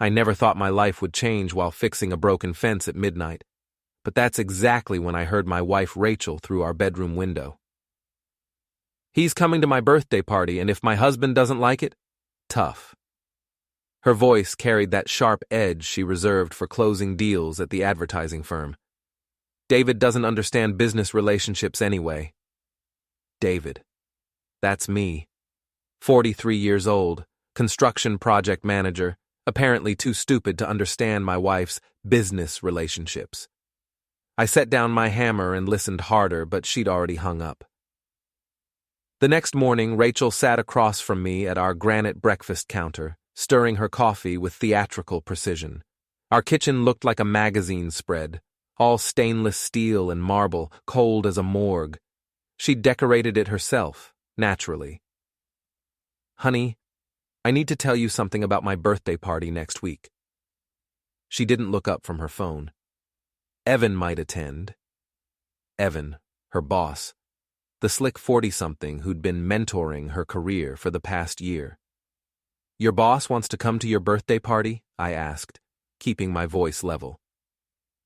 I never thought my life would change while fixing a broken fence at midnight, but that's exactly when I heard my wife Rachel through our bedroom window. "He's coming to my birthday party, and if my husband doesn't like it, tough." Her voice carried that sharp edge she reserved for closing deals at the advertising firm. "David doesn't understand business relationships anyway." David. That's me. 43 years old, construction project manager, apparently too stupid to understand my wife's business relationships. I set down my hammer and listened harder, but she'd already hung up. The next morning, Rachel sat across from me at our granite breakfast counter, stirring her coffee with theatrical precision. Our kitchen looked like a magazine spread, all stainless steel and marble, cold as a morgue. She decorated it herself, naturally. "Honey, I need to tell you something about my birthday party next week." She didn't look up from her phone. Evan might attend. Evan, her boss, the slick 40-something who'd been mentoring her career for the past year. "Your boss wants to come to your birthday party?" I asked, keeping my voice level.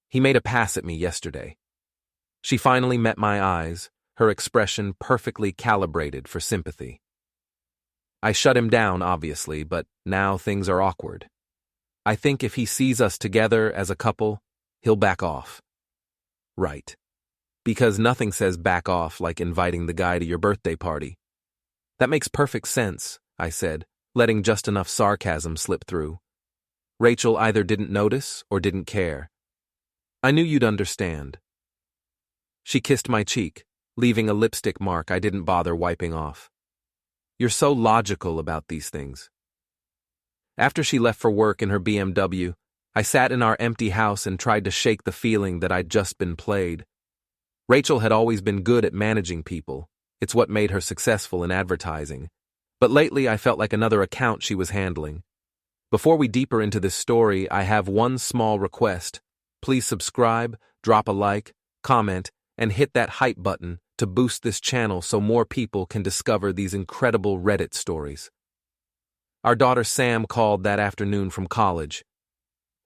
"He made a pass at me yesterday." She finally met my eyes, her expression perfectly calibrated for sympathy. I shut him down, obviously, but now things are awkward. I think if he sees us together as a couple, he'll back off. Right. Because nothing says back off like inviting the guy to your birthday party. "That makes perfect sense," I said, letting just enough sarcasm slip through. Rachel either didn't notice or didn't care. "I knew you'd understand." She kissed my cheek, leaving a lipstick mark I didn't bother wiping off. "You're so logical about these things." After she left for work in her BMW, I sat in our empty house and tried to shake the feeling that I'd just been played. Rachel had always been good at managing people. It's what made her successful in advertising. But lately I felt like another account she was handling. Before we deeper into this story, I have one small request. Please subscribe, drop a like, comment, and hit that hype button to boost this channel so more people can discover these incredible Reddit stories. Our daughter Sam called that afternoon from college.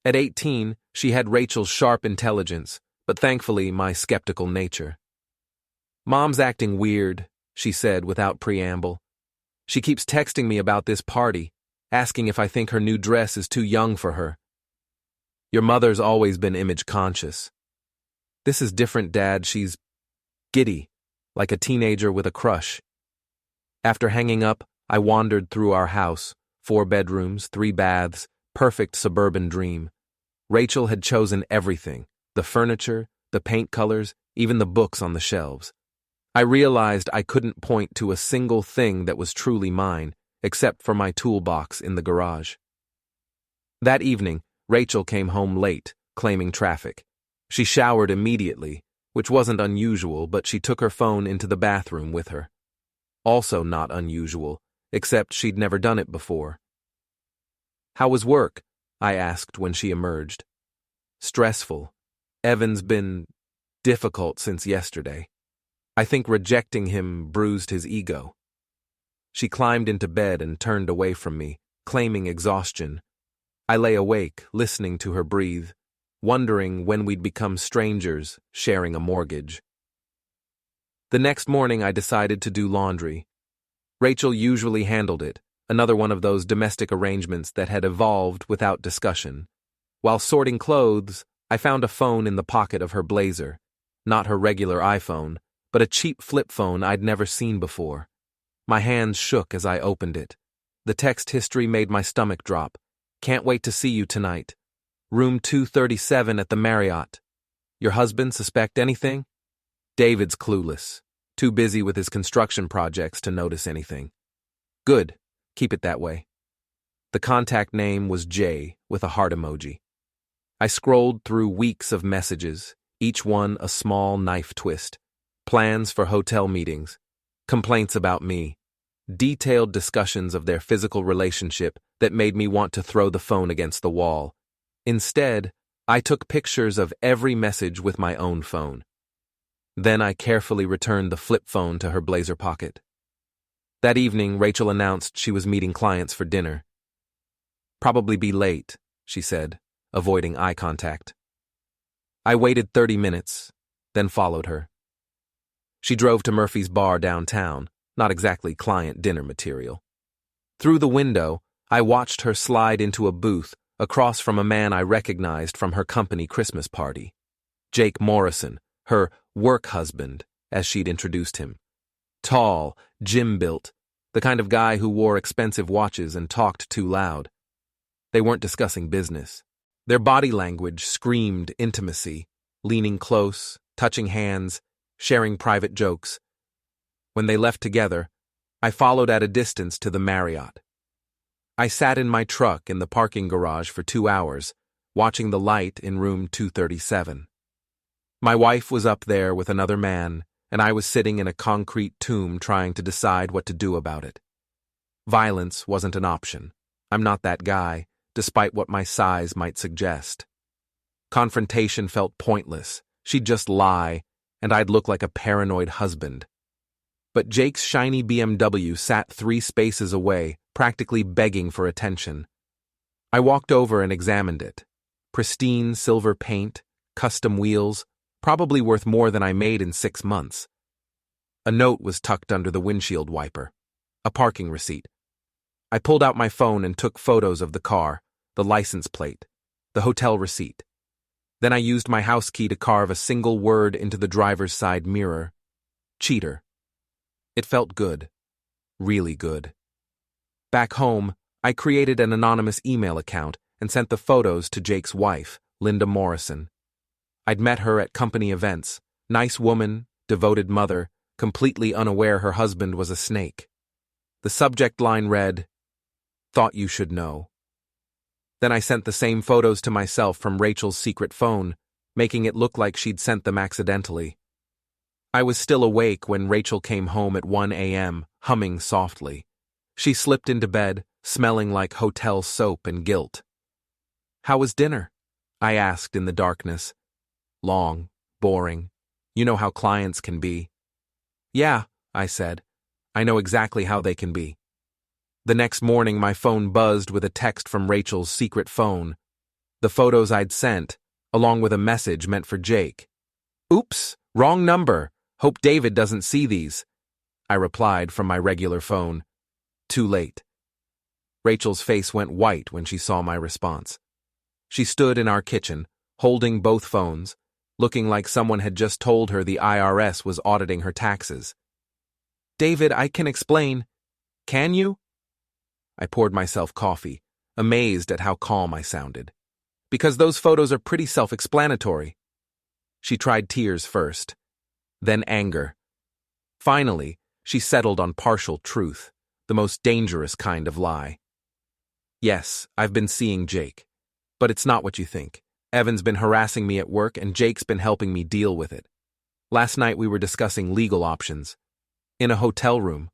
At 18, she had Rachel's sharp intelligence, but thankfully my skeptical nature. "Mom's acting weird," she said without preamble. "She keeps texting me about this party, asking if I think her new dress is too young for her. Your mother's always been image conscious." "This is different, Dad. She's giddy, like a teenager with a crush." After hanging up, I wandered through our house, 4 bedrooms, 3 baths, perfect suburban dream. Rachel had chosen everything, the furniture, the paint colors, even the books on the shelves. I realized I couldn't point to a single thing that was truly mine, except for my toolbox in the garage. That evening, Rachel came home late, claiming traffic. She showered immediately, which wasn't unusual, but she took her phone into the bathroom with her. Also not unusual, except she'd never done it before. "How was work?" I asked when she emerged. "Stressful. Evan's been difficult since yesterday. I think rejecting him bruised his ego." She climbed into bed and turned away from me, claiming exhaustion. I lay awake, listening to her breathe, wondering when we'd become strangers, sharing a mortgage. The next morning I decided to do laundry. Rachel usually handled it, another one of those domestic arrangements that had evolved without discussion. While sorting clothes, I found a phone in the pocket of her blazer, not her regular iPhone, but a cheap flip phone I'd never seen before. My hands shook as I opened it. The text history made my stomach drop. "Can't wait to see you tonight. Room 237 at the Marriott. Your husband suspect anything?" David's clueless, too busy with his construction projects to notice anything. "Good. Keep it that way." The contact name was Jay, with a heart emoji. I scrolled through weeks of messages, each one a small knife twist. Plans for hotel meetings, complaints about me, detailed discussions of their physical relationship that made me want to throw the phone against the wall. Instead, I took pictures of every message with my own phone. Then I carefully returned the flip phone to her blazer pocket. That evening, Rachel announced she was meeting clients for dinner. "Probably be late," she said, avoiding eye contact. I waited 30 minutes, then followed her. She drove to Murphy's bar downtown, not exactly client dinner material. Through the window, I watched her slide into a booth across from a man I recognized from her company Christmas party. Jake Morrison, her work husband, as she'd introduced him. Tall, gym-built, the kind of guy who wore expensive watches and talked too loud. They weren't discussing business. Their body language screamed intimacy, leaning close, touching hands, sharing private jokes. When they left together, I followed at a distance to the Marriott. I sat in my truck in the parking garage for 2 hours, watching the light in room 237. My wife was up there with another man, and I was sitting in a concrete tomb trying to decide what to do about it. Violence wasn't an option. I'm not that guy, despite what my size might suggest. Confrontation felt pointless. She'd just lie, and I'd look like a paranoid husband. But Jake's shiny BMW sat 3 spaces away, practically begging for attention. I walked over and examined it. Pristine silver paint, custom wheels, probably worth more than I made in 6 months. A note was tucked under the windshield wiper. A parking receipt. I pulled out my phone and took photos of the car, the license plate, the hotel receipt. Then I used my house key to carve a single word into the driver's side mirror. Cheater. It felt good. Really good. Back home, I created an anonymous email account and sent the photos to Jake's wife, Linda Morrison. I'd met her at company events. Nice woman, devoted mother, completely unaware her husband was a snake. The subject line read, "Thought you should know." Then I sent the same photos to myself from Rachel's secret phone, making it look like she'd sent them accidentally. I was still awake when Rachel came home at 1 a.m., humming softly. She slipped into bed, smelling like hotel soap and guilt. "How was dinner?" I asked in the darkness. "Long, boring. You know how clients can be." "Yeah," I said. "I know exactly how they can be." The next morning my phone buzzed with a text from Rachel's secret phone. The photos I'd sent, along with a message meant for Jake. "Oops, wrong number. Hope David doesn't see these," I replied from my regular phone. Too late. Rachel's face went white when she saw my response. She stood in our kitchen, holding both phones, looking like someone had just told her the IRS was auditing her taxes. "David, I can explain. Can you?" I poured myself coffee, amazed at how calm I sounded. "Because those photos are pretty self-explanatory." She tried tears first, then anger. Finally, she settled on partial truth, the most dangerous kind of lie. "Yes, I've been seeing Jake. But it's not what you think. Evan's been harassing me at work and Jake's been helping me deal with it. Last night we were discussing legal options. In a hotel room.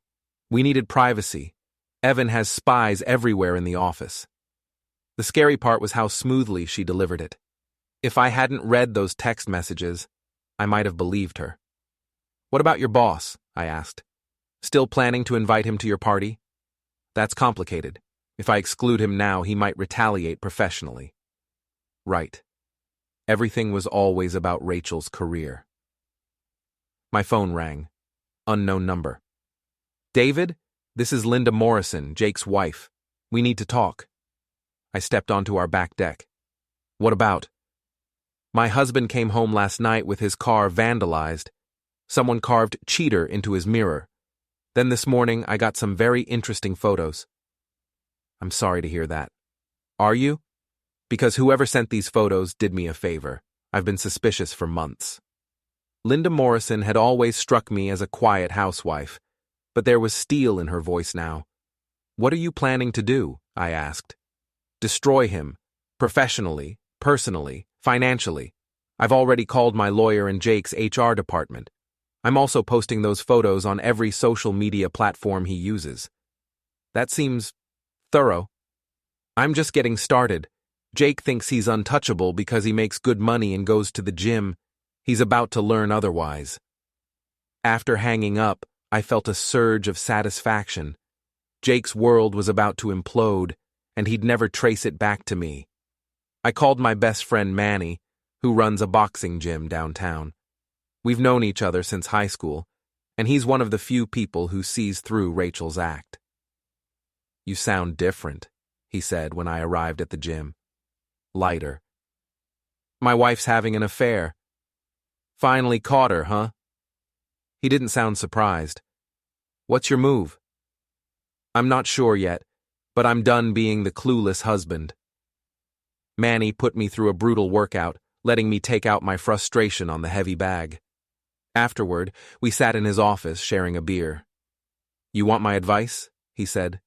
We needed privacy. Evan has spies everywhere in the office." The scary part was how smoothly she delivered it. If I hadn't read those text messages, I might have believed her. "What about your boss?" I asked. "Still planning to invite him to your party?" "That's complicated. If I exclude him now, he might retaliate professionally." Right. Everything was always about Rachel's career. My phone rang. Unknown number. "David, this is Linda Morrison, Jake's wife. We need to talk." I stepped onto our back deck. "What about?" "My husband came home last night with his car vandalized. Someone carved cheater into his mirror. Then this morning I got some very interesting photos." "I'm sorry to hear that." "Are you?" "Because whoever sent these photos did me a favor. I've been suspicious for months." Linda Morrison had always struck me as a quiet housewife, but there was steel in her voice now. "What are you planning to do?" I asked. "Destroy him. Professionally, personally, financially. I've already called my lawyer and Jake's HR department. I'm also posting those photos on every social media platform he uses." "That seems thorough." "I'm just getting started. Jake thinks he's untouchable because he makes good money and goes to the gym. He's about to learn otherwise." After hanging up, I felt a surge of satisfaction. Jake's world was about to implode, and he'd never trace it back to me. I called my best friend Manny, who runs a boxing gym downtown. We've known each other since high school, and he's one of the few people who sees through Rachel's act. "You sound different," he said when I arrived at the gym. "Lighter." "My wife's having an affair." "Finally caught her, huh?" He didn't sound surprised. "What's your move?" "I'm not sure yet, but I'm done being the clueless husband." Manny put me through a brutal workout, letting me take out my frustration on the heavy bag. Afterward, we sat in his office sharing a beer. "You want my advice?" he said.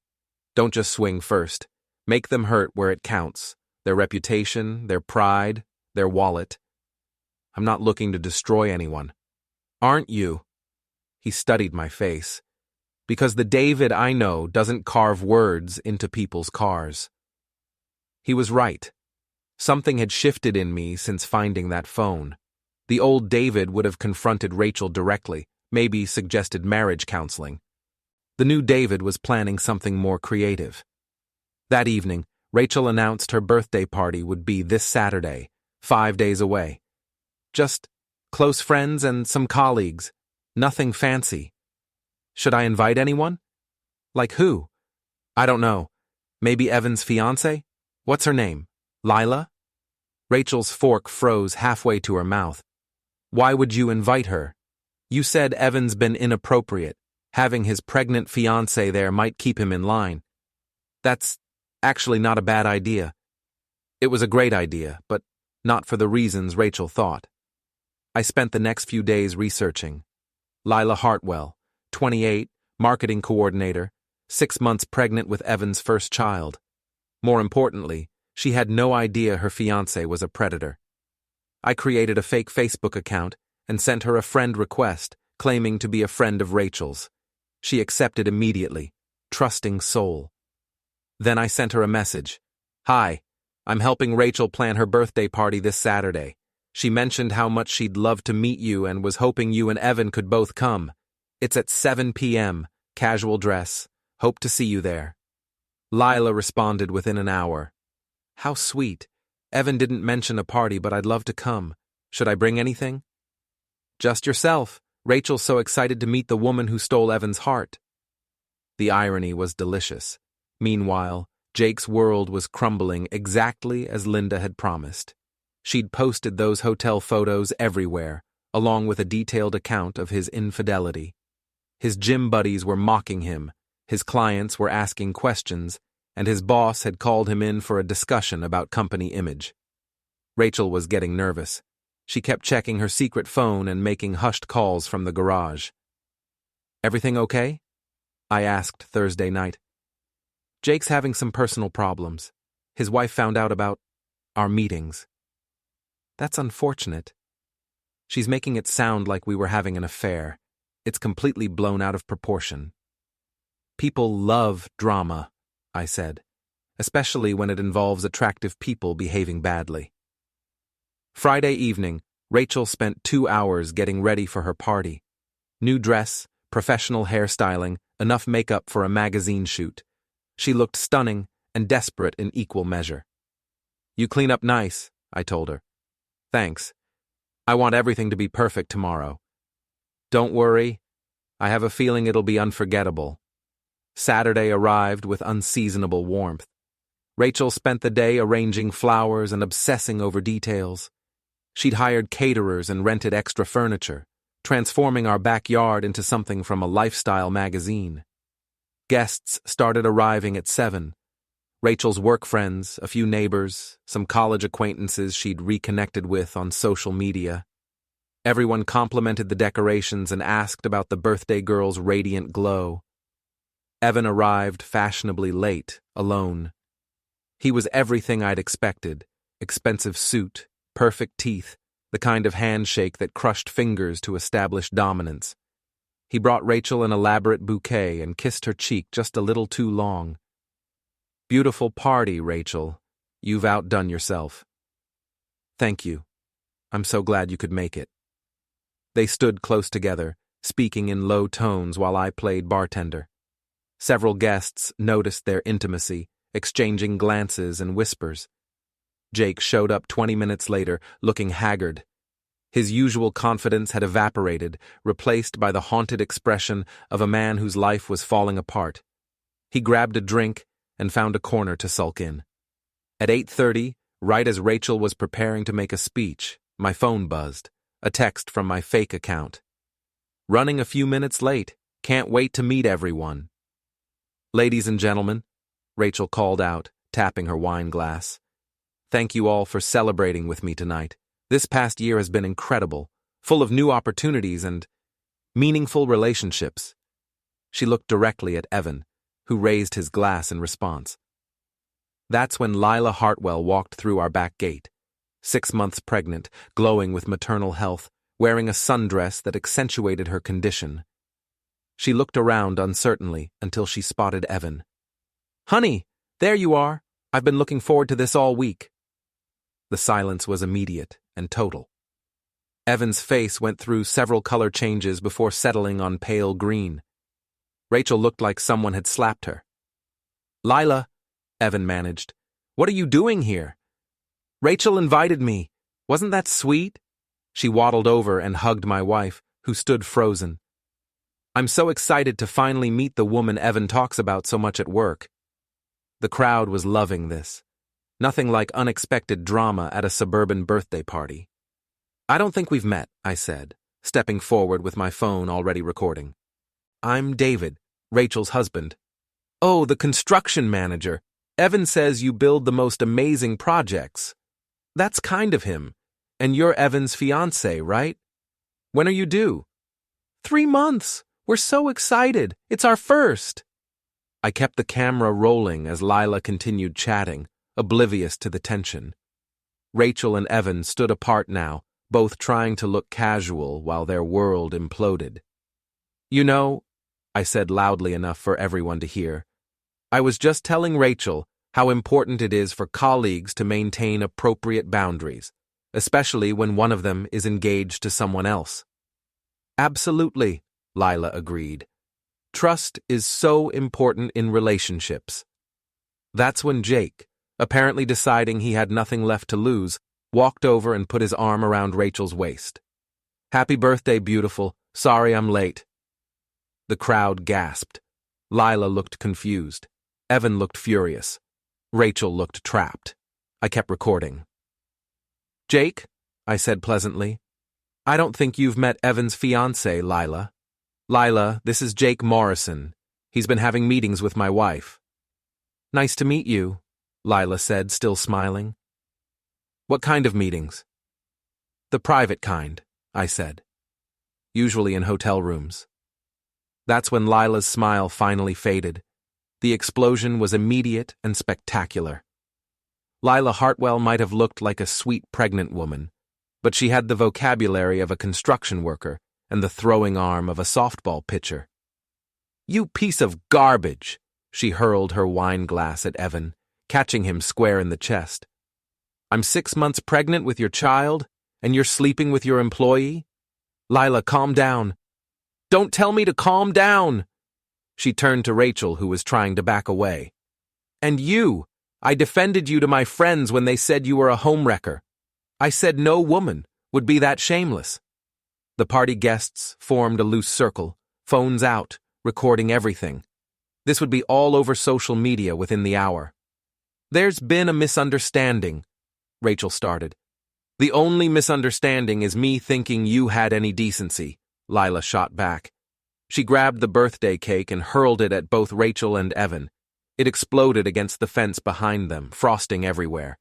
"Don't just swing first. Make them hurt where it counts. Their reputation, their pride, their wallet." "I'm not looking to destroy anyone." "Aren't you?" He studied my face. "Because the David I know doesn't carve words into people's cars." He was right. Something had shifted in me since finding that phone. The old David would have confronted Rachel directly, maybe suggested marriage counseling. The new David was planning something more creative. That evening, Rachel announced her birthday party would be this Saturday, 5 days away. Just close friends and some colleagues. Nothing fancy. Should I invite anyone? Like who? I don't know. Maybe Evan's fiancée? What's her name? Lila? Rachel's fork froze halfway to her mouth. "Why would you invite her? You said Evan's been inappropriate. Having his pregnant fiancée there might keep him in line." "That's actually not a bad idea." It was a great idea, but not for the reasons Rachel thought. I spent the next few days researching. Lila Hartwell, 28, marketing coordinator, 6 months pregnant with Evan's first child. More importantly, she had no idea her fiancé was a predator. I created a fake Facebook account and sent her a friend request, claiming to be a friend of Rachel's. She accepted immediately, trusting soul. Then I sent her a message. "Hi, I'm helping Rachel plan her birthday party this Saturday. She mentioned how much she'd love to meet you and was hoping you and Evan could both come. It's at 7 p.m., casual dress. Hope to see you there." Lila responded within an hour. "How sweet. Evan didn't mention a party, but I'd love to come. Should I bring anything?" "Just yourself. Rachel's so excited to meet the woman who stole Evan's heart." The irony was delicious. Meanwhile, Jake's world was crumbling exactly as Linda had promised. She'd posted those hotel photos everywhere, along with a detailed account of his infidelity. His gym buddies were mocking him, his clients were asking questions, and his boss had called him in for a discussion about company image. Rachel was getting nervous. She kept checking her secret phone and making hushed calls from the garage. "Everything okay?" I asked Thursday night. "Jake's having some personal problems. His wife found out about our meetings." "That's unfortunate." "She's making it sound like we were having an affair. It's completely blown out of proportion." "People love drama," I said, "especially when it involves attractive people behaving badly." Friday evening, Rachel spent 2 hours getting ready for her party. New dress, professional hairstyling, enough makeup for a magazine shoot. She looked stunning and desperate in equal measure. "You clean up nice," I told her. "Thanks. I want everything to be perfect tomorrow." "Don't worry. I have a feeling it'll be unforgettable." Saturday arrived with unseasonable warmth. Rachel spent the day arranging flowers and obsessing over details. She'd hired caterers and rented extra furniture, transforming our backyard into something from a lifestyle magazine. Guests started arriving at 7. Rachel's work friends, a few neighbors, some college acquaintances she'd reconnected with on social media. Everyone complimented the decorations and asked about the birthday girl's radiant glow. Evan arrived fashionably late, alone. He was everything I'd expected: expensive suit, perfect teeth, the kind of handshake that crushed fingers to establish dominance. He brought Rachel an elaborate bouquet and kissed her cheek just a little too long. "Beautiful party, Rachel. You've outdone yourself." "Thank you. I'm so glad you could make it." They stood close together, speaking in low tones while I played bartender. Several guests noticed their intimacy, exchanging glances and whispers. Jake showed up 20 minutes later, looking haggard. His usual confidence had evaporated, replaced by the haunted expression of a man whose life was falling apart. He grabbed a drink and found a corner to sulk in. At 8:30, right as Rachel was preparing to make a speech, my phone buzzed, a text from my fake account. "Running a few minutes late. Can't wait to meet everyone." "Ladies and gentlemen," Rachel called out, tapping her wine glass. "Thank you all for celebrating with me tonight. This past year has been incredible, full of new opportunities and meaningful relationships." She looked directly at Evan, who raised his glass in response. That's when Lila Hartwell walked through our back gate, 6 months pregnant, glowing with maternal health, wearing a sundress that accentuated her condition. She looked around uncertainly until she spotted Evan. "Honey, there you are. I've been looking forward to this all week." The silence was immediate and total. Evan's face went through several color changes before settling on pale green. Rachel looked like someone had slapped her. "Lila," Evan managed, "what are you doing here?" "Rachel invited me. Wasn't that sweet?" She waddled over and hugged my wife, who stood frozen. "I'm so excited to finally meet the woman Evan talks about so much at work." The crowd was loving this. Nothing like unexpected drama at a suburban birthday party. "I don't think we've met," I said, stepping forward with my phone already recording. "I'm David, Rachel's husband." "Oh, the construction manager. Evan says you build the most amazing projects." "That's kind of him. And you're Evan's fiancé, right? When are you due?" 3 months. We're so excited. It's our first." I kept the camera rolling as Lila continued chatting, oblivious to the tension. Rachel and Evan stood apart now, both trying to look casual while their world imploded. "You know," I said loudly enough for everyone to hear, "I was just telling Rachel how important it is for colleagues to maintain appropriate boundaries, especially when one of them is engaged to someone else." "Absolutely," Lila agreed. "Trust is so important in relationships." That's when Jake, apparently deciding he had nothing left to lose, walked over and put his arm around Rachel's waist. "Happy birthday, beautiful. Sorry I'm late." The crowd gasped. Lila looked confused. Evan looked furious. Rachel looked trapped. I kept recording. "Jake," I said pleasantly, "I don't think you've met Evan's fiancé, Lila." "Lila, this is Jake Morrison. He's been having meetings with my wife." "Nice to meet you," Lila said, still smiling. "What kind of meetings?" "The private kind," I said. "Usually in hotel rooms." That's when Lila's smile finally faded. The explosion was immediate and spectacular. Lila Hartwell might have looked like a sweet pregnant woman, but she had the vocabulary of a construction worker and the throwing arm of a softball pitcher. "You piece of garbage!" She hurled her wine glass at Evan, catching him square in the chest. "I'm 6 months pregnant with your child, and you're sleeping with your employee? Lila, calm down." "Don't tell me to calm down!" She turned to Rachel, who was trying to back away. "And you, I defended you to my friends when they said you were a homewrecker. I said no woman would be that shameless." The party guests formed a loose circle, phones out, recording everything. This would be all over social media within the hour. "There's been a misunderstanding," Rachel started. "The only misunderstanding is me thinking you had any decency," Lila shot back. She grabbed the birthday cake and hurled it at both Rachel and Evan. It exploded against the fence behind them, frosting everywhere.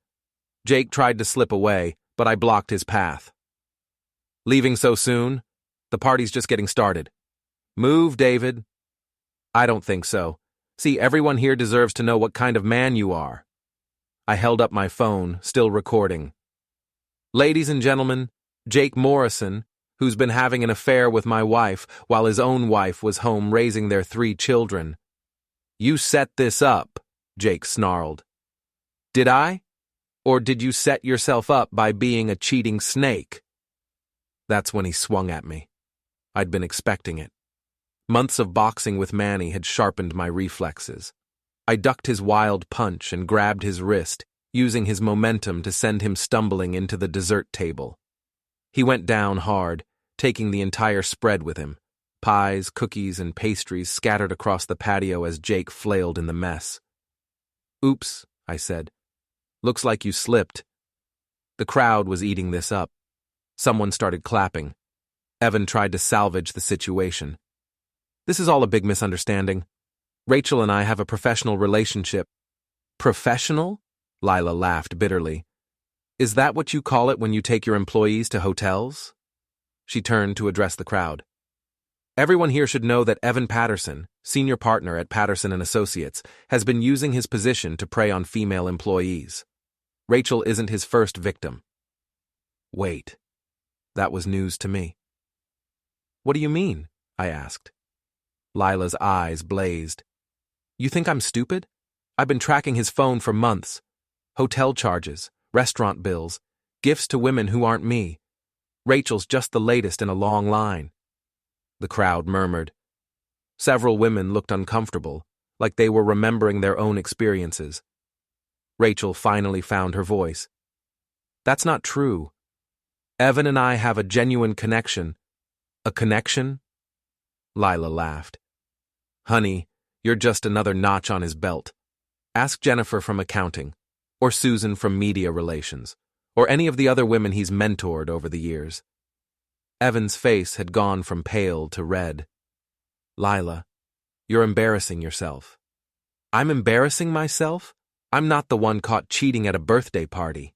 Jake tried to slip away, but I blocked his path. "Leaving so soon? The party's just getting started." "Move, David." "I don't think so. See, everyone here deserves to know what kind of man you are." I held up my phone, still recording. "Ladies and gentlemen, Jake Morrison, who's been having an affair with my wife while his own wife was home raising their 3 children." "You set this up," Jake snarled. "Did I? Or did you set yourself up by being a cheating snake?" That's when he swung at me. I'd been expecting it. Months of boxing with Manny had sharpened my reflexes. I ducked his wild punch and grabbed his wrist, using his momentum to send him stumbling into the dessert table. He went down hard, taking the entire spread with him. Pies, cookies, and pastries scattered across the patio as Jake flailed in the mess. "Oops," I said. "Looks like you slipped." The crowd was eating this up. Someone started clapping. Evan tried to salvage the situation. "This is all a big misunderstanding. Rachel and I have a professional relationship." "Professional?" Lila laughed bitterly. "Is that what you call it when you take your employees to hotels?" She turned to address the crowd. "Everyone here should know that Evan Patterson, senior partner at Patterson & Associates, has been using his position to prey on female employees. Rachel isn't his first victim." Wait. That was news to me. "What do you mean?" I asked. Lila's eyes blazed. "You think I'm stupid? I've been tracking his phone for months. Hotel charges, restaurant bills, gifts to women who aren't me. Rachel's just the latest in a long line." The crowd murmured. Several women looked uncomfortable, like they were remembering their own experiences. Rachel finally found her voice. "That's not true. Evan and I have a genuine connection." "A connection?" Lila laughed. "Honey, you're just another notch on his belt. Ask Jennifer from accounting, or Susan from media relations, or any of the other women he's mentored over the years." Evan's face had gone from pale to red. "Lila, you're embarrassing yourself." "I'm embarrassing myself? I'm not the one caught cheating at a birthday party."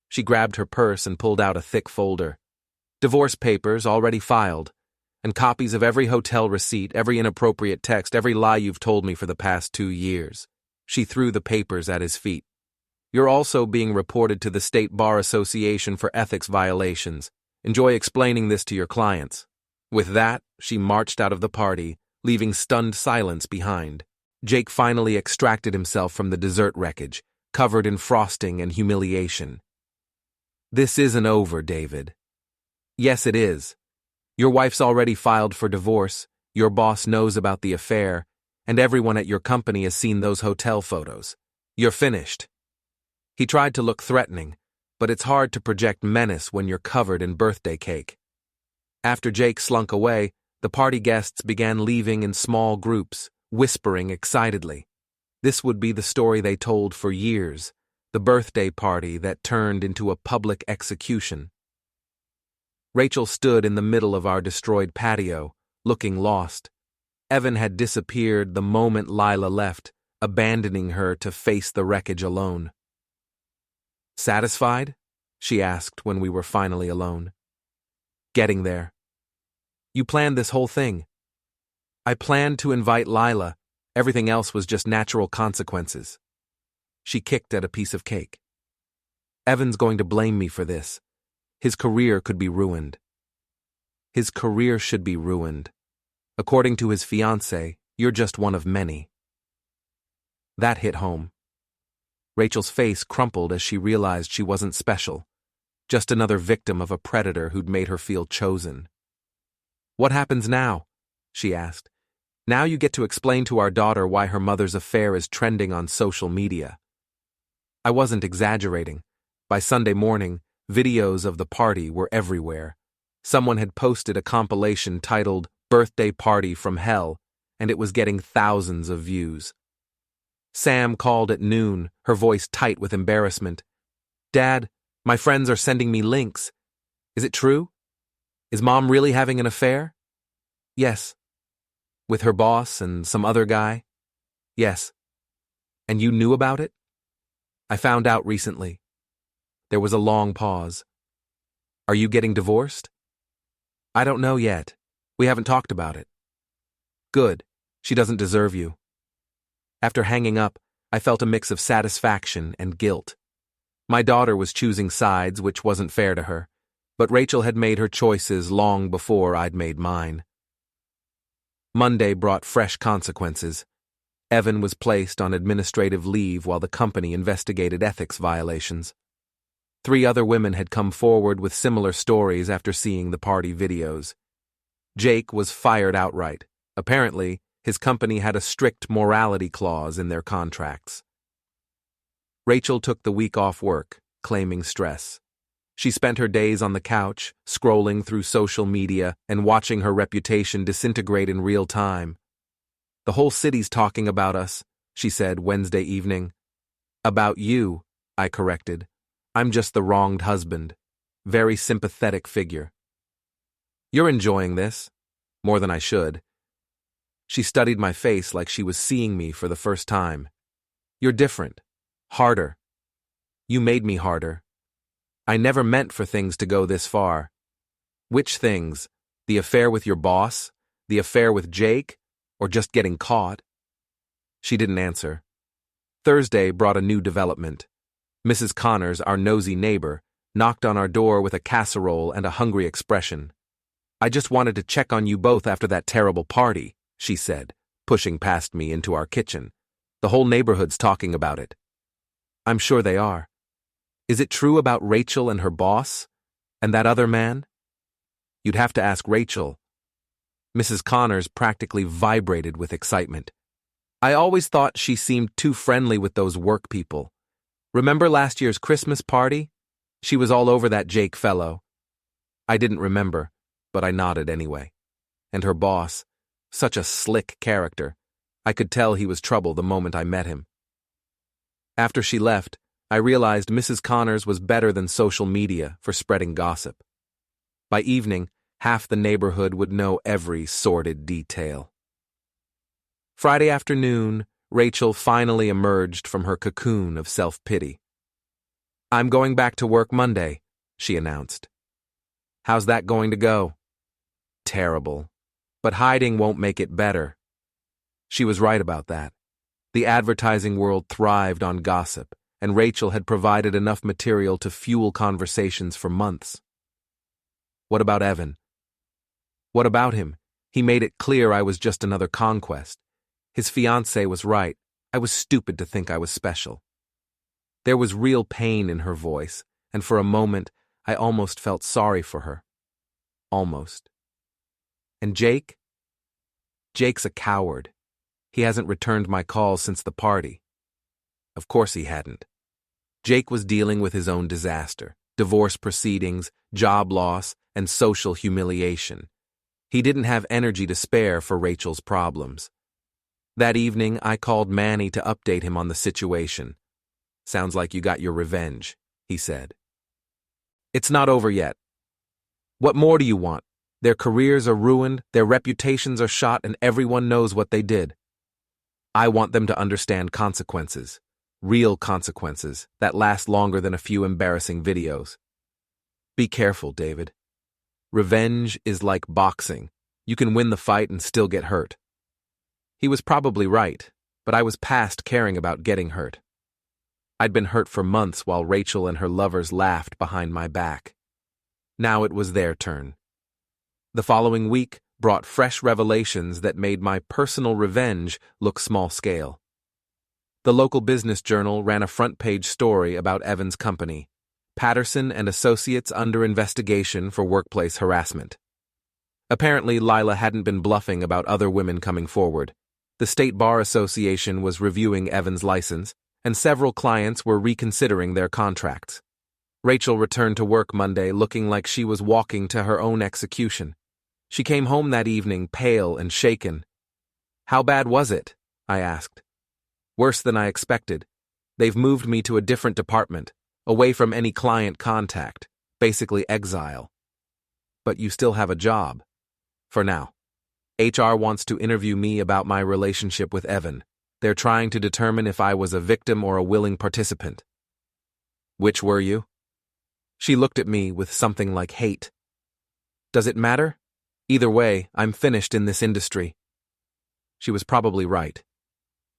She grabbed her purse and pulled out a thick folder. "Divorce papers already filed, and copies of every hotel receipt, every inappropriate text, every lie you've told me for the past 2 years. She threw the papers at his feet. "You're also being reported to the State Bar Association for ethics violations. Enjoy explaining this to your clients." With that, she marched out of the party, leaving stunned silence behind. Jake finally extracted himself from the dessert wreckage, covered in frosting and humiliation. "This isn't over, David." "Yes, it is. Your wife's already filed for divorce, your boss knows about the affair, and everyone at your company has seen those hotel photos. You're finished." He tried to look threatening, but it's hard to project menace when you're covered in birthday cake. After Jake slunk away, the party guests began leaving in small groups, whispering excitedly. This would be the story they told for years, the birthday party that turned into a public execution. Rachel stood in the middle of our destroyed patio, looking lost. Evan had disappeared the moment Lila left, abandoning her to face the wreckage alone. "Satisfied?" she asked when we were finally alone. "Getting there." "You planned this whole thing." "I planned to invite Lila. Everything else was just natural consequences." She kicked at a piece of cake. "Evan's going to blame me for this. His career could be ruined." "His career should be ruined. According to his fiancée, you're just one of many." That hit home. Rachel's face crumpled as she realized she wasn't special, just another victim of a predator who'd made her feel chosen. "What happens now?" she asked. "Now you get to explain to our daughter why her mother's affair is trending on social media." I wasn't exaggerating. By Sunday morning, videos of the party were everywhere. Someone had posted a compilation titled "Birthday Party from Hell," and it was getting thousands of views. Sam called at noon, her voice tight with embarrassment. "Dad, my friends are sending me links. Is it true? Is Mom really having an affair?" "Yes." "With her boss and some other guy?" "Yes." "And you knew about it?" "I found out recently." There was a long pause. "Are you getting divorced?" "I don't know yet. We haven't talked about it." "Good. She doesn't deserve you." After hanging up, I felt a mix of satisfaction and guilt. My daughter was choosing sides, which wasn't fair to her, but Rachel had made her choices long before I'd made mine. Monday brought fresh consequences. Evan was placed on administrative leave while the company investigated ethics violations. 3 other women had come forward with similar stories after seeing the party videos. Jake was fired outright. Apparently, his company had a strict morality clause in their contracts. Rachel took the week off work, claiming stress. She spent her days on the couch, scrolling through social media and watching her reputation disintegrate in real time. "The whole city's talking about us," she said Wednesday evening. "About you," I corrected. "I'm just the wronged husband." Very sympathetic figure. "You're enjoying this. More than I should." She studied my face like she was seeing me for the first time. "You're different. Harder. You made me harder. I never meant for things to go this far." "Which things? The affair with your boss? The affair with Jake? Or just getting caught?" She didn't answer. Thursday brought a new development. Mrs. Connors, our nosy neighbor, knocked on our door with a casserole and a hungry expression. "I just wanted to check on you both after that terrible party," she said, pushing past me into our kitchen. "The whole neighborhood's talking about it." "I'm sure they are. Is it true about Rachel and her boss? And that other man?" "You'd have to ask Rachel." Mrs. Connors practically vibrated with excitement. "I always thought she seemed too friendly with those work people. Remember last year's Christmas party? She was all over that Jake fellow." I didn't remember, but I nodded anyway. And her boss, such a slick character. I could tell he was trouble the moment I met him. After she left, I realized Mrs. Connors was better than social media for spreading gossip. By evening, half the neighborhood would know every sordid detail. Friday afternoon, Rachel finally emerged from her cocoon of self-pity. "I'm going back to work Monday," she announced. "How's that going to go?" "Terrible. But hiding won't make it better." She was right about that. The advertising world thrived on gossip, and Rachel had provided enough material to fuel conversations for months. What about Evan? What about him? He made it clear I was just another conquest. His fiancée was right. I was stupid to think I was special. There was real pain in her voice, and for a moment, I almost felt sorry for her. Almost. And Jake? Jake's a coward. He hasn't returned my calls since the party. Of course he hadn't. Jake was dealing with his own disaster, divorce proceedings, job loss, and social humiliation. He didn't have energy to spare for Rachel's problems. That evening, I called Manny to update him on the situation. "Sounds like you got your revenge," he said. "It's not over yet. What more do you want? Their careers are ruined, their reputations are shot, and everyone knows what they did. I want them to understand consequences. Real consequences that last longer than a few embarrassing videos. Be careful, David. Revenge is like boxing. You can win the fight and still get hurt." He was probably right, but I was past caring about getting hurt. I'd been hurt for months while Rachel and her lovers laughed behind my back. Now it was their turn. The following week brought fresh revelations that made my personal revenge look small-scale. The local business journal ran a front-page story about Evan's company, Patterson and Associates under investigation for workplace harassment. Apparently, Lila hadn't been bluffing about other women coming forward. The State Bar Association was reviewing Evan's license, and several clients were reconsidering their contracts. Rachel returned to work Monday looking like she was walking to her own execution. She came home that evening pale and shaken. "How bad was it?" I asked. "Worse than I expected. They've moved me to a different department, away from any client contact, basically exile. But you still have a job. For now. HR wants to interview me about my relationship with Evan. They're trying to determine if I was a victim or a willing participant." "Which were you?" She looked at me with something like hate. "Does it matter? Either way, I'm finished in this industry." She was probably right.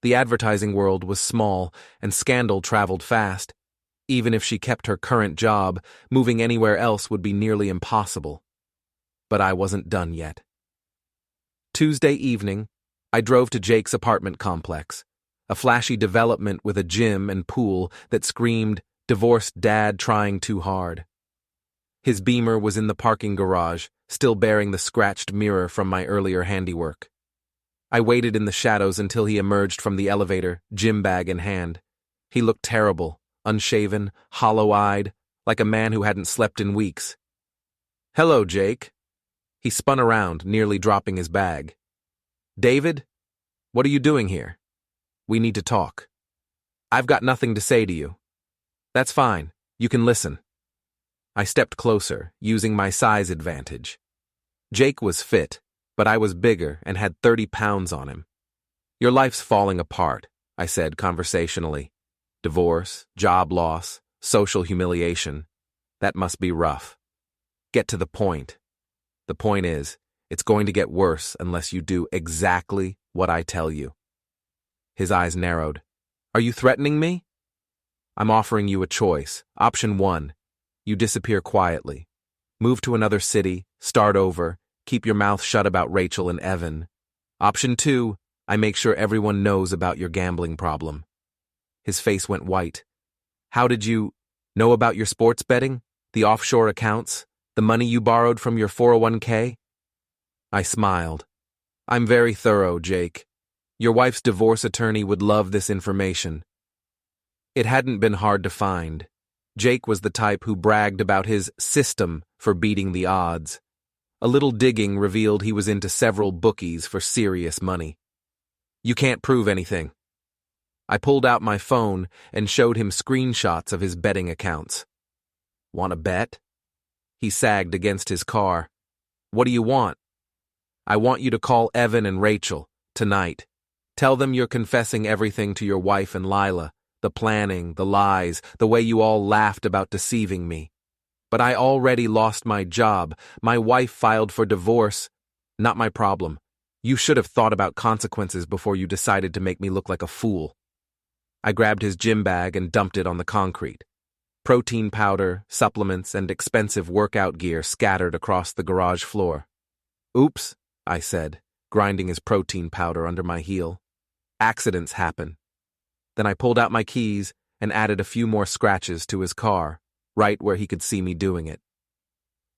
The advertising world was small, and scandal traveled fast. Even if she kept her current job, moving anywhere else would be nearly impossible. But I wasn't done yet. Tuesday evening, I drove to Jake's apartment complex, a flashy development with a gym and pool that screamed, "Divorced dad trying too hard." His Beamer was in the parking garage, still bearing the scratched mirror from my earlier handiwork. I waited in the shadows until he emerged from the elevator, gym bag in hand. He looked terrible, unshaven, hollow-eyed, like a man who hadn't slept in weeks. "Hello, Jake." He spun around, nearly dropping his bag. "David? What are you doing here? We need to talk." "I've got nothing to say to you." "That's fine. You can listen." I stepped closer, using my size advantage. Jake was fit, but I was bigger and had 30 pounds on him. "Your life's falling apart," I said conversationally. "Divorce, job loss, social humiliation. That must be rough. Get to the point. The point is, it's going to get worse unless you do exactly what I tell you." His eyes narrowed. "Are you threatening me?" "I'm offering you a choice. Option 1, you disappear quietly. Move to another city, start over, keep your mouth shut about Rachel and Evan. Option 2, I make sure everyone knows about your gambling problem." His face went white. "How did you know about your sports betting? The offshore accounts? The money you borrowed from your 401k? I smiled. "I'm very thorough, Jake. Your wife's divorce attorney would love this information." It hadn't been hard to find. Jake was the type who bragged about his system for beating the odds. A little digging revealed he was into several bookies for serious money. "You can't prove anything." I pulled out my phone and showed him screenshots of his betting accounts. "Want to bet?" He sagged against his car. "What do you want?" "I want you to call Evan and Rachel, tonight. Tell them you're confessing everything to your wife and Lila, the planning, the lies, the way you all laughed about deceiving me. But I already lost my job. My wife filed for divorce. Not my problem. You should have thought about consequences before you decided to make me look like a fool." I grabbed his gym bag and dumped it on the concrete. Protein powder, supplements, and expensive workout gear scattered across the garage floor. "Oops," I said, grinding his protein powder under my heel. "Accidents happen." Then I pulled out my keys and added a few more scratches to his car, right where he could see me doing it.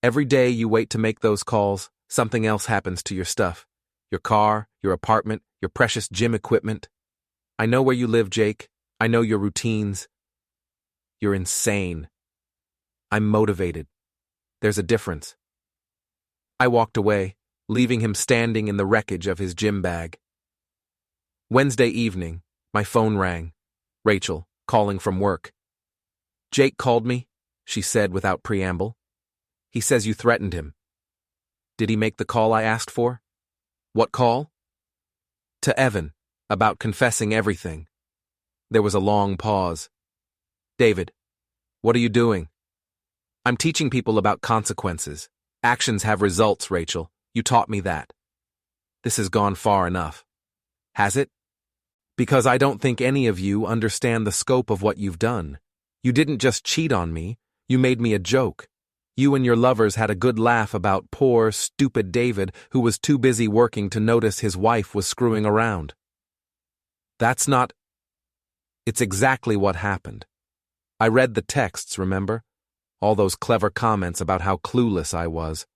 "Every day you wait to make those calls, something else happens to your stuff. Your car, your apartment, your precious gym equipment. I know where you live, Jake. I know your routines. You're insane." "I'm motivated. There's a difference." I walked away, leaving him standing in the wreckage of his gym bag. Wednesday evening, my phone rang. Rachel, calling from work. "Jake called me," she said without preamble. "He says you threatened him." "Did he make the call I asked for?" "What call?" "To Evan, about confessing everything." There was a long pause. "David, what are you doing?" "I'm teaching people about consequences. Actions have results, Rachel. You taught me that." "This has gone far enough." "Has it?" "Because I don't think any of you understand the scope of what you've done. You didn't just cheat on me, you made me a joke. You and your lovers had a good laugh about poor, stupid David who was too busy working to notice his wife was screwing around." "That's not..." "It's exactly what happened. I read the texts, remember? All those clever comments about how clueless I was."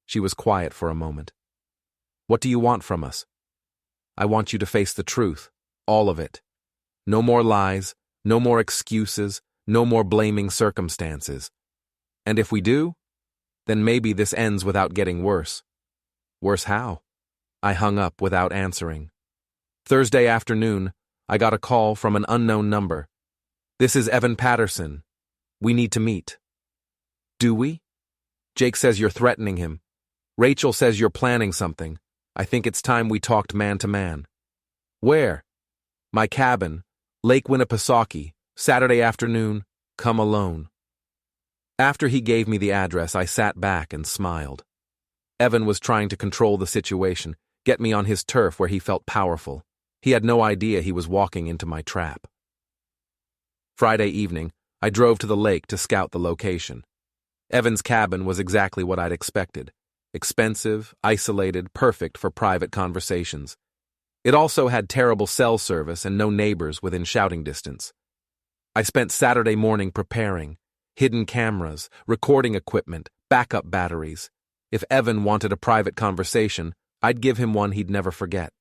She was quiet for a moment. "What do you want from us?" "I want you to face the truth, all of it. No more lies, no more excuses, no more blaming circumstances. And if we do, then maybe this ends without getting worse." "Worse how?" I hung up without answering. Thursday afternoon, I got a call from an unknown number. "This is Evan Patterson. We need to meet." "Do we?" "Jake says you're threatening him. Rachel says you're planning something. I think it's time we talked man to man." "Where?" "My cabin, Lake Winnipesaukee, Saturday afternoon. Come alone." After he gave me the address, I sat back and smiled. Evan was trying to control the situation, get me on his turf where he felt powerful. He had no idea he was walking into my trap. Friday evening, I drove to the lake to scout the location. Evan's cabin was exactly what I'd expected. Expensive, isolated, perfect for private conversations. It also had terrible cell service and no neighbors within shouting distance. I spent Saturday morning preparing. Hidden cameras, recording equipment, backup batteries. If Evan wanted a private conversation, I'd give him one he'd never forget.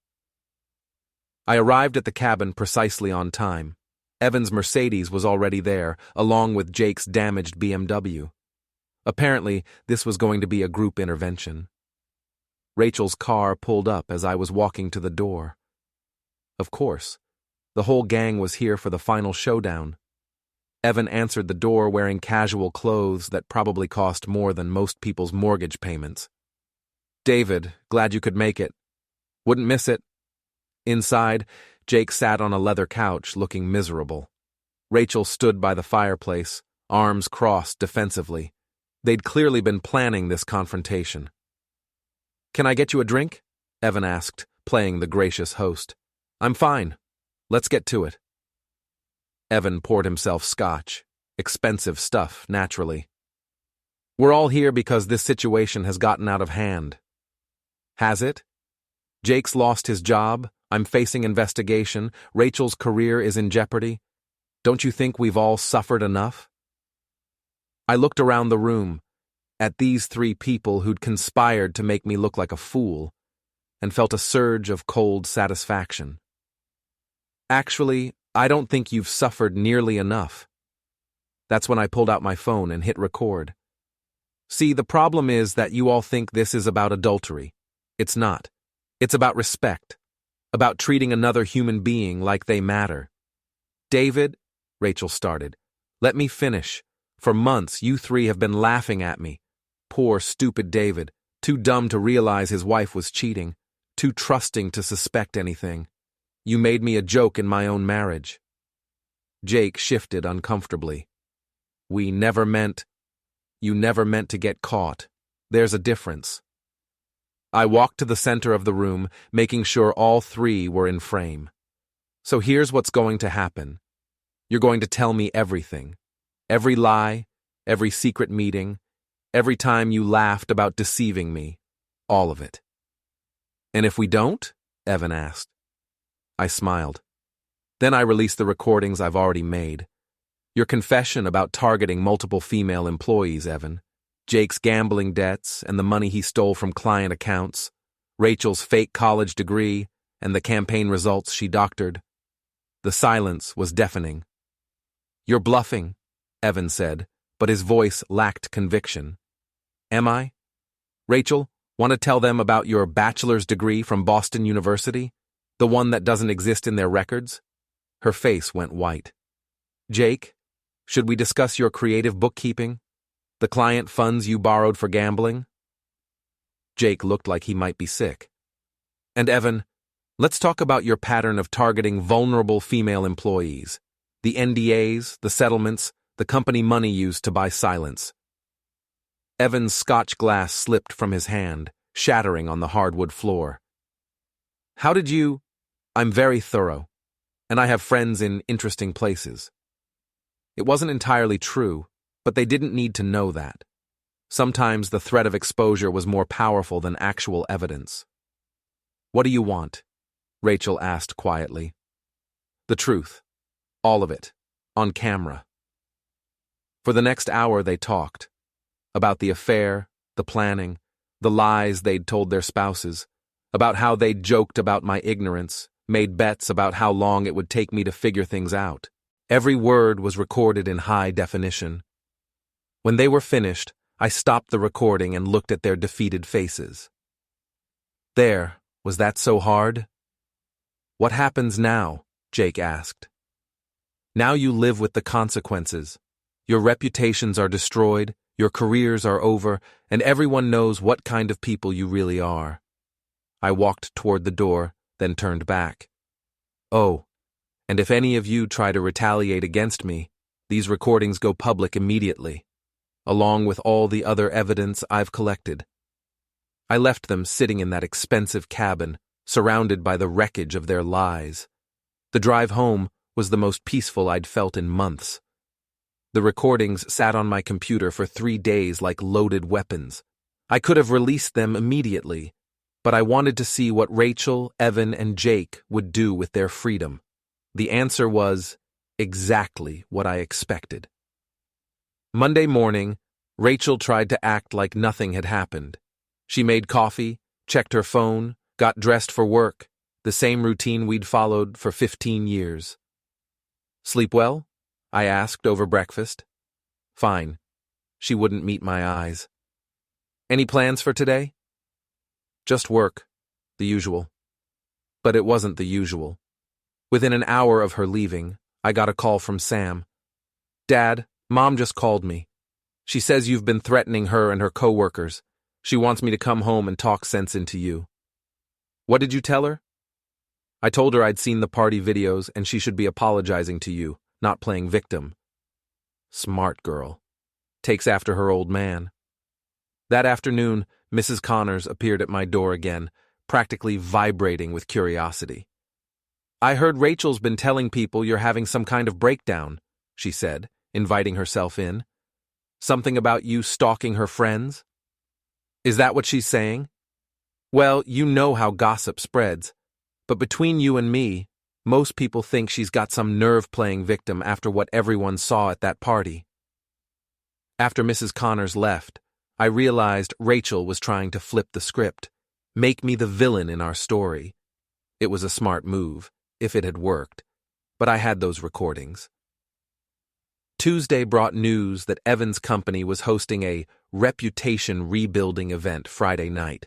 I arrived at the cabin precisely on time. Evan's Mercedes was already there, along with Jake's damaged BMW. Apparently, this was going to be a group intervention. Rachel's car pulled up as I was walking to the door. Of course, the whole gang was here for the final showdown. Evan answered the door wearing casual clothes that probably cost more than most people's mortgage payments. "David, glad you could make it. Wouldn't miss it." Inside, Jake sat on a leather couch looking miserable. Rachel stood by the fireplace, arms crossed defensively. They'd clearly been planning this confrontation. "Can I get you a drink?" Evan asked, playing the gracious host. "I'm fine. Let's get to it." Evan poured himself scotch. Expensive stuff, naturally. "We're all here because this situation has gotten out of hand." "Has it? Jake's lost his job. I'm facing investigation. Rachel's career is in jeopardy. Don't you think we've all suffered enough?" I looked around the room, at these three people who'd conspired to make me look like a fool, and felt a surge of cold satisfaction. "Actually, I don't think you've suffered nearly enough." That's when I pulled out my phone and hit record. "See, the problem is that you all think this is about adultery. It's not. It's about respect. About treating another human being like they matter." "David," Rachel started, "let me finish. For months, you three have been laughing at me. Poor, stupid David, too dumb to realize his wife was cheating, too trusting to suspect anything. You made me a joke in my own marriage." Jake shifted uncomfortably. You never meant to get caught. There's a difference." I walked to the center of the room, making sure all three were in frame. "So here's what's going to happen. You're going to tell me everything. Every lie, every secret meeting, every time you laughed about deceiving me. All of it." "And if we don't?" Evan asked. I smiled. Then I released the recordings I've already made. Your confession about targeting multiple female employees, Evan. Jake's gambling debts and the money he stole from client accounts. Rachel's fake college degree and the campaign results she doctored. The silence was deafening. "You're bluffing," Evan said, but his voice lacked conviction. "Am I? Rachel, want to tell them about your bachelor's degree from Boston University? The one that doesn't exist in their records?" Her face went white. "Jake, should we discuss your creative bookkeeping? The client funds you borrowed for gambling?" Jake looked like he might be sick. "And Evan, let's talk about your pattern of targeting vulnerable female employees. The NDAs, the settlements, the company money used to buy silence." Evan's scotch glass slipped from his hand, shattering on the hardwood floor. "How did you—" "I'm very thorough, and I have friends in interesting places." It wasn't entirely true, but they didn't need to know that. Sometimes the threat of exposure was more powerful than actual evidence. "What do you want?" Rachel asked quietly. "The truth. All of it. On camera." For the next hour they talked. About the affair, the planning, the lies they'd told their spouses, about how they'd joked about my ignorance, made bets about how long it would take me to figure things out. Every word was recorded in high definition. When they were finished, I stopped the recording and looked at their defeated faces. "There, was that so hard?" "What happens now?" Jake asked. "Now you live with the consequences. Your reputations are destroyed, your careers are over, and everyone knows what kind of people you really are." I walked toward the door, then turned back. "Oh, and if any of you try to retaliate against me, these recordings go public immediately, along with all the other evidence I've collected." I left them sitting in that expensive cabin, surrounded by the wreckage of their lies. The drive home was the most peaceful I'd felt in months. The recordings sat on my computer for 3 days like loaded weapons. I could have released them immediately, but I wanted to see what Rachel, Evan, and Jake would do with their freedom. The answer was exactly what I expected. Monday morning, Rachel tried to act like nothing had happened. She made coffee, checked her phone, got dressed for work, the same routine we'd followed for 15 years. Sleep well? I asked over breakfast. Fine. She wouldn't meet my eyes. Any plans for today? Just work. The usual. But it wasn't the usual. Within an hour of her leaving, I got a call from Sam. Dad, Mom just called me. She says you've been threatening her and her coworkers. She wants me to come home and talk sense into you. What did you tell her? I told her I'd seen the party videos and she should be apologizing to you, not playing victim. Smart girl. Takes after her old man. That afternoon, Mrs. Connors appeared at my door again, practically vibrating with curiosity. I heard Rachel's been telling people you're having some kind of breakdown, she said, inviting herself in. Something about you stalking her friends? Is that what she's saying? Well, you know how gossip spreads. But between you and me, most people think she's got some nerve-playing victim after what everyone saw at that party. After Mrs. Connors left, I realized Rachel was trying to flip the script, make me the villain in our story. It was a smart move, if it had worked, but I had those recordings. Tuesday brought news that Evan's company was hosting a reputation rebuilding event Friday night,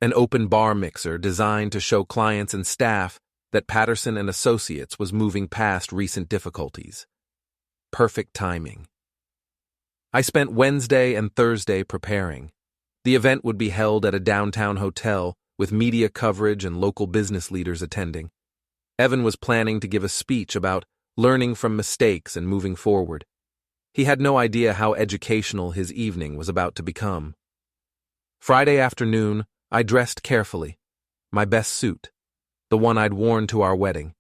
an open bar mixer designed to show clients and staff that Patterson and Associates was moving past recent difficulties. Perfect timing. I spent Wednesday and Thursday preparing. The event would be held at a downtown hotel with media coverage and local business leaders attending. Evan was planning to give a speech about learning from mistakes and moving forward. He had no idea how educational his evening was about to become. Friday afternoon, I dressed carefully. My best suit, the one I'd worn to our wedding.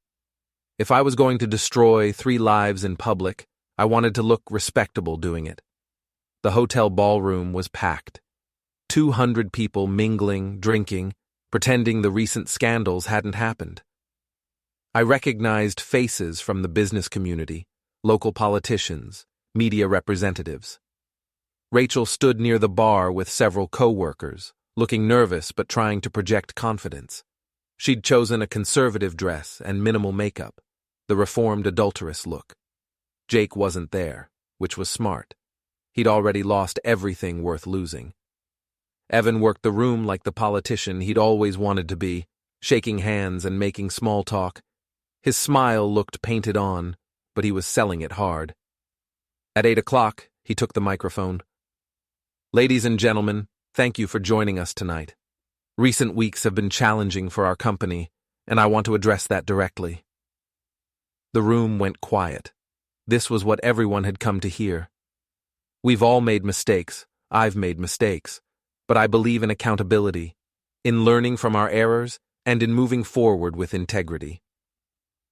If I was going to destroy 3 lives in public, I wanted to look respectable doing it. The hotel ballroom was packed. 200 people mingling, drinking, pretending the recent scandals hadn't happened. I recognized faces from the business community, local politicians, media representatives. Rachel stood near the bar with several coworkers, looking nervous but trying to project confidence. She'd chosen a conservative dress and minimal makeup, the reformed adulteress look. Jake wasn't there, which was smart. He'd already lost everything worth losing. Evan worked the room like the politician he'd always wanted to be, shaking hands and making small talk. His smile looked painted on, but he was selling it hard. At 8 o'clock, he took the microphone. Ladies and gentlemen, thank you for joining us tonight. Recent weeks have been challenging for our company, and I want to address that directly. The room went quiet. This was what everyone had come to hear. We've all made mistakes. I've made mistakes. But I believe in accountability, in learning from our errors, and in moving forward with integrity.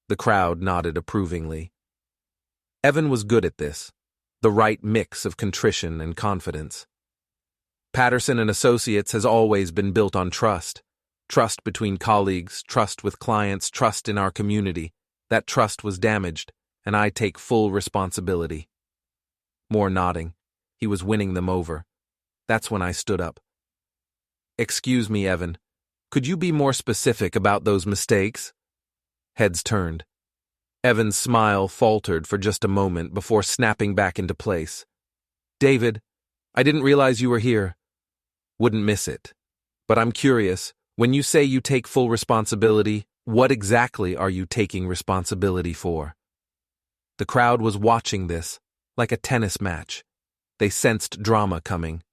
The crowd nodded approvingly. Evan was good at this. The right mix of contrition and confidence. Patterson and Associates has always been built on trust. Trust between colleagues, trust with clients, trust in our community. That trust was damaged, and I take full responsibility. More nodding. He was winning them over. That's when I stood up. Excuse me, Evan. Could you be more specific about those mistakes? Heads turned. Evan's smile faltered for just a moment before snapping back into place. David, I didn't realize you were here. Wouldn't miss it. But I'm curious, when you say you take full responsibility, what exactly are you taking responsibility for? The crowd was watching this, like a tennis match. They sensed drama coming.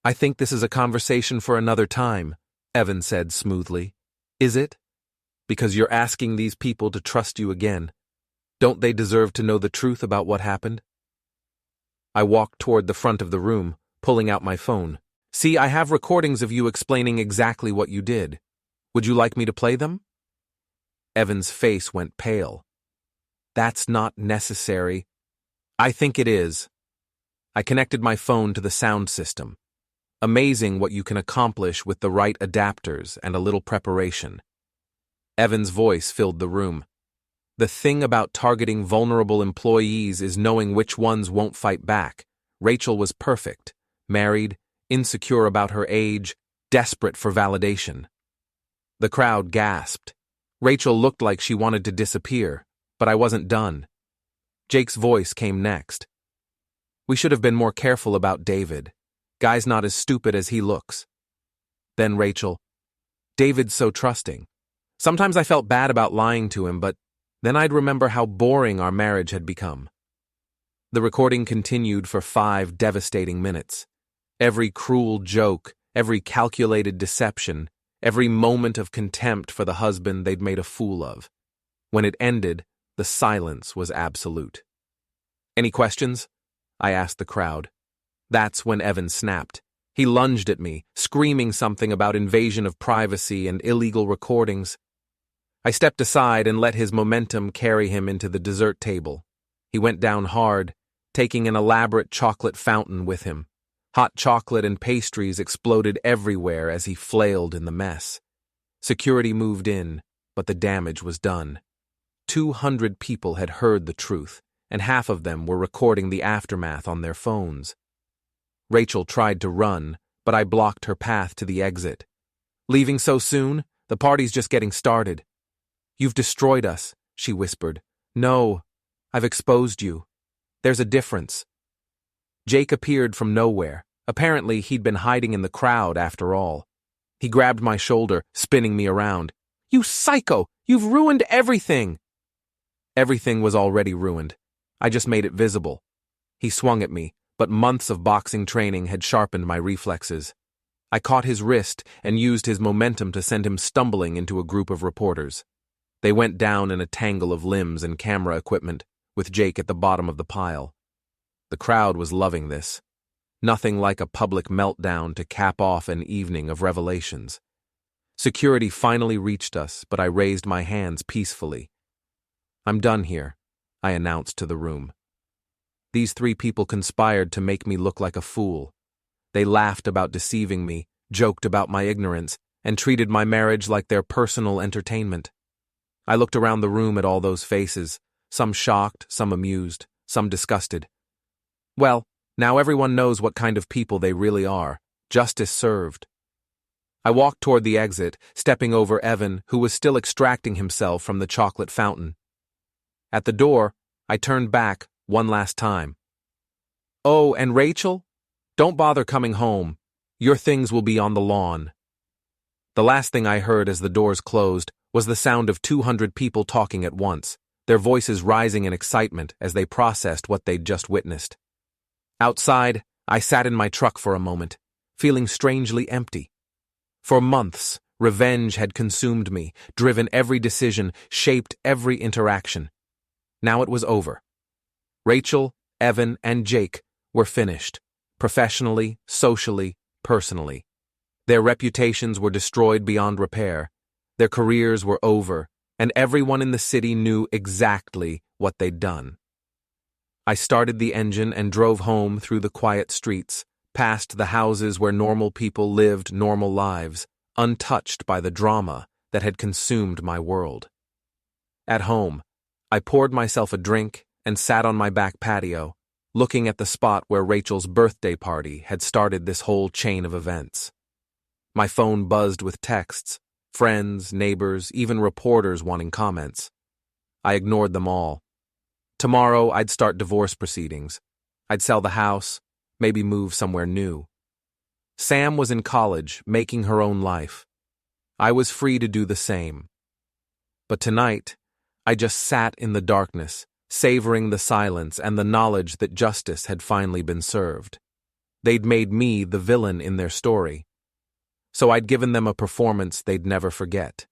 I think this is a conversation for another time, Evan said smoothly. Is it? Because you're asking these people to trust you again. Don't they deserve to know the truth about what happened? I walked toward the front of the room, pulling out my phone. See, I have recordings of you explaining exactly what you did. Would you like me to play them? Evan's face went pale. That's not necessary. I think it is. I connected my phone to the sound system. Amazing what you can accomplish with the right adapters and a little preparation. Evan's voice filled the room. The thing about targeting vulnerable employees is knowing which ones won't fight back. Rachel was perfect, married, insecure about her age, desperate for validation. The crowd gasped. Rachel looked like she wanted to disappear, but I wasn't done. Jake's voice came next. We should have been more careful about David. Guy's not as stupid as he looks. Then Rachel, David's so trusting. Sometimes I felt bad about lying to him, but then I'd remember how boring our marriage had become. The recording continued for 5 devastating minutes. Every cruel joke, every calculated deception, every moment of contempt for the husband they'd made a fool of. When it ended, the silence was absolute. Any questions? I asked the crowd. That's when Evan snapped. He lunged at me, screaming something about invasion of privacy and illegal recordings. I stepped aside and let his momentum carry him into the dessert table. He went down hard, taking an elaborate chocolate fountain with him. Hot chocolate and pastries exploded everywhere as he flailed in the mess. Security moved in, but the damage was done. 200 people had heard the truth, and half of them were recording the aftermath on their phones. Rachel tried to run, but I blocked her path to the exit. Leaving so soon? The party's just getting started. You've destroyed us, she whispered. No, I've exposed you. There's a difference. Jake appeared from nowhere. Apparently, he'd been hiding in the crowd after all. He grabbed my shoulder, spinning me around. You psycho! You've ruined everything! Everything was already ruined. I just made it visible. He swung at me, but months of boxing training had sharpened my reflexes. I caught his wrist and used his momentum to send him stumbling into a group of reporters. They went down in a tangle of limbs and camera equipment, with Jake at the bottom of the pile. The crowd was loving this. Nothing like a public meltdown to cap off an evening of revelations. Security finally reached us, but I raised my hands peacefully. I'm done here, I announced to the room. These 3 people conspired to make me look like a fool. They laughed about deceiving me, joked about my ignorance, and treated my marriage like their personal entertainment. I looked around the room at all those faces, some shocked, some amused, some disgusted. Well, now everyone knows what kind of people they really are. Justice served. I walked toward the exit, stepping over Evan, who was still extracting himself from the chocolate fountain. At the door, I turned back one last time. Oh, and Rachel? Don't bother coming home. Your things will be on the lawn. The last thing I heard as the doors closed was the sound of 200 people talking at once, their voices rising in excitement as they processed what they'd just witnessed. Outside, I sat in my truck for a moment, feeling strangely empty. For months, revenge had consumed me, driven every decision, shaped every interaction. Now it was over. Rachel, Evan, and Jake were finished, professionally, socially, personally. Their reputations were destroyed beyond repair. Their careers were over, and everyone in the city knew exactly what they'd done. I started the engine and drove home through the quiet streets, past the houses where normal people lived normal lives, untouched by the drama that had consumed my world. At home, I poured myself a drink and sat on my back patio, looking at the spot where Rachel's birthday party had started this whole chain of events. My phone buzzed with texts, friends, neighbors, even reporters wanting comments. I ignored them all. Tomorrow, I'd start divorce proceedings. I'd sell the house, maybe move somewhere new. Sam was in college, making her own life. I was free to do the same. But tonight, I just sat in the darkness, savoring the silence and the knowledge that justice had finally been served. They'd made me the villain in their story. So I'd given them a performance they'd never forget.